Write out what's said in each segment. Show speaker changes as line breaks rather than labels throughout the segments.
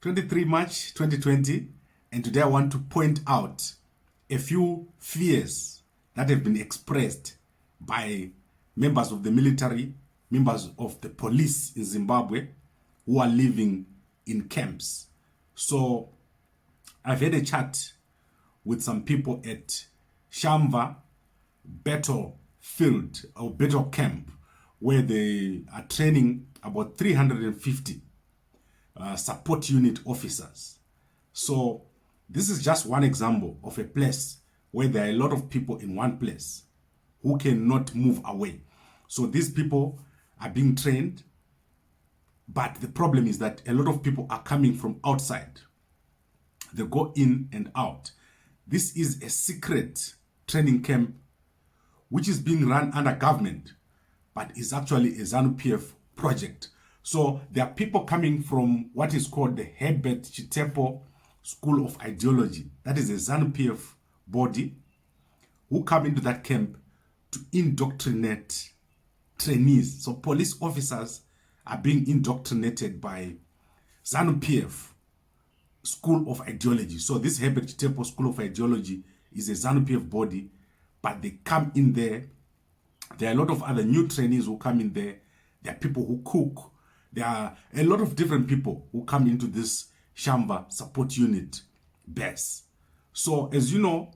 23 March 2020, and today I want to point out a few fears that have been expressed by members of the military, members of the police in Zimbabwe who are living in camps. So I've had a chat with some people at Shamva Battlefield or Battle Camp, where they are training about 350 support unit officers. So this is just one example of a place where there are a lot of people in one place who cannot move away. So these people are being trained, but the problem is that a lot of people are coming from outside. They go in and out. This is a secret training camp which is being run under government, but is actually a ZANU-PF project. So there are people coming from what is called the Herbert Chitepo School of Ideology. That is a ZANU-PF body who come into that camp to indoctrinate trainees. So police officers are being indoctrinated by ZANU-PF School of Ideology. So this Herbert Chitepo School of Ideology is a ZANU-PF body, but they come in there. There are a lot of other new trainees who come in there. There are people who cook. There are a lot of different people who come into this Shamva support unit base. So as you know,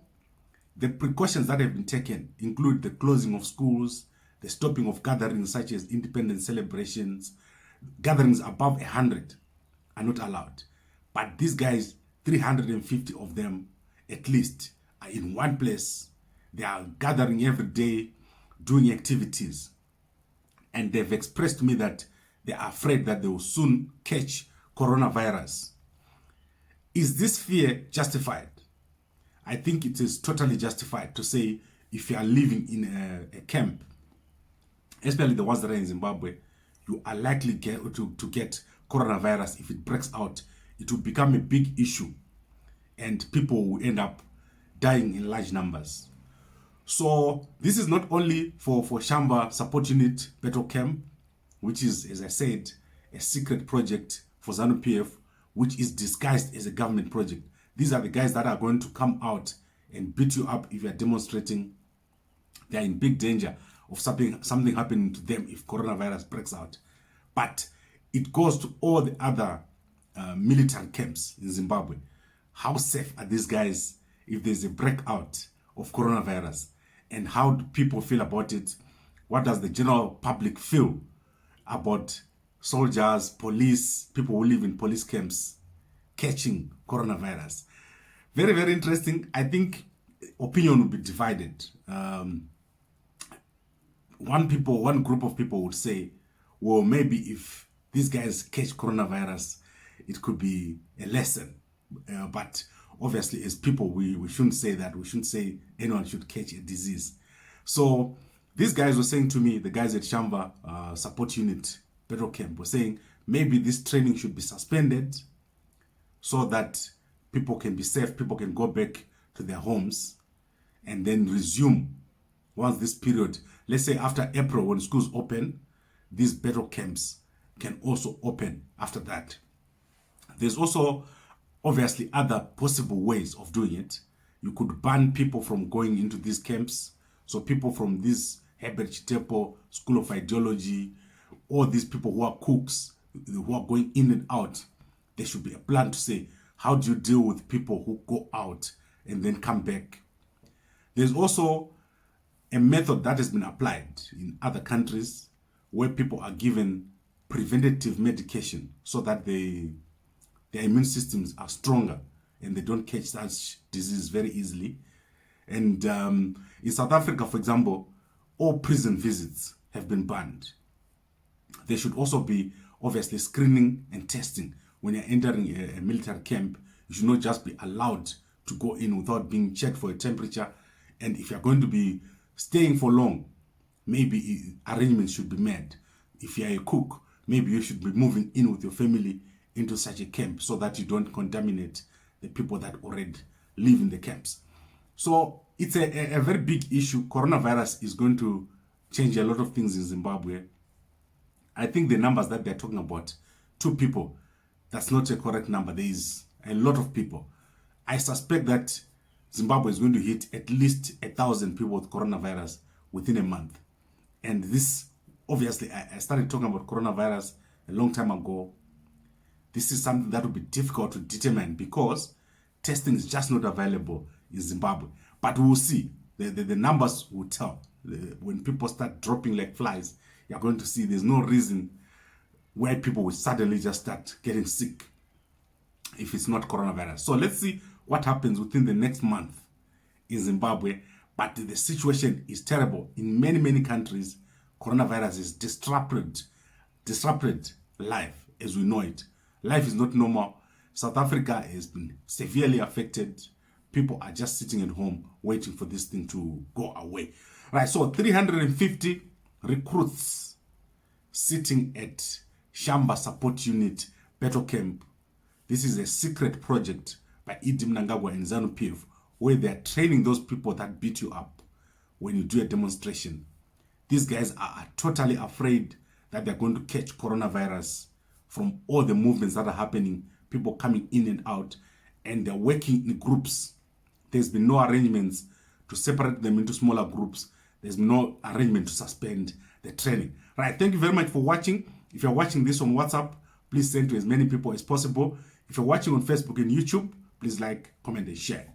the precautions that have been taken include the closing of schools, the stopping of gatherings such as independence celebrations. Gatherings above 100 are not allowed. But these guys, 350 of them at least, are in one place. They are gathering every day, doing activities. And they've expressed to me that they are afraid that they will soon catch coronavirus. Is this fear justified? I think it is totally justified to say if you are living in a camp, especially the ones that are in Zimbabwe, you are likely to get coronavirus. If it breaks out, it will become a big issue and people will end up dying in large numbers. So this is not only for Shamva Support Unit Battle Camp, which is, as I said, a secret project for ZANU-PF, which is disguised as a government project. These are the guys that are going to come out and beat you up if you are demonstrating. They are in big danger of something happening to them if coronavirus breaks out. But it goes to all the other military camps in Zimbabwe. How safe are these guys if there's a breakout of coronavirus? And how do people feel about it? What does the general public feel about soldiers, police, people who live in police camps catching coronavirus? Very, very interesting. I think opinion will be divided. One group of people would say, well, maybe if these guys catch coronavirus, it could be a lesson. But obviously, as people, we shouldn't say that. We shouldn't say anyone should catch a disease. So these guys were saying to me, the guys at Shamva Support Unit Battle Camp were saying, maybe this training should be suspended so that people can be safe, people can go back to their homes and then resume once this period, let's say after April when schools open, these battle camps can also open after that. There's also obviously other possible ways of doing it. You could ban people from going into these camps. So people from this Herbert Chitepo School of Ideology, all these people who are cooks, who are going in and out, there should be a plan to say, how do you deal with people who go out and then come back? There's also a method that has been applied in other countries where people are given preventative medication so that their immune systems are stronger and they don't catch such disease very easily. And in South Africa, for example, all prison visits have been banned. There should also be obviously screening and testing. When you're entering a military camp, you should not just be allowed to go in without being checked for a temperature. And if you're going to be staying for long, maybe arrangements should be made. If you're a cook, maybe you should be moving in with your family into such a camp so that you don't contaminate the people that already live in the camps. So it's a very big issue. Coronavirus is going to change a lot of things in Zimbabwe. I think the numbers that they're talking about, 2 people That's not a correct number. There is a lot of people. I suspect that Zimbabwe is going to hit at least 1,000 people with coronavirus within a month. And this, obviously, I started talking about coronavirus a long time ago. This is something that will be difficult to determine because testing is just not available in Zimbabwe. But we will see. The numbers will tell. When people start dropping like flies, you're going to see there's no reason why people will suddenly just start getting sick if it's not coronavirus. So let's see what happens within the next month in Zimbabwe. But the situation is terrible. In many, many countries, coronavirus has disrupted life as we know it. Life is not normal. South Africa has been severely affected. People are just sitting at home waiting for this thing to go away. Right, so 350 recruits sitting at Shamba Support Unit Battle Camp. This is a secret project by Mnangagwa and ZANU-PF where they're training those people that beat you up when you do a demonstration. These guys are totally afraid that they're going to catch coronavirus from all the movements that are happening, people coming in and out, and they're working in groups. There's been no arrangements to separate them into smaller groups. There's no arrangement to suspend the training. Right, thank you very much for watching. If you're watching this on WhatsApp, please send to as many people as possible. If you're watching on Facebook and YouTube, please like, comment, and share.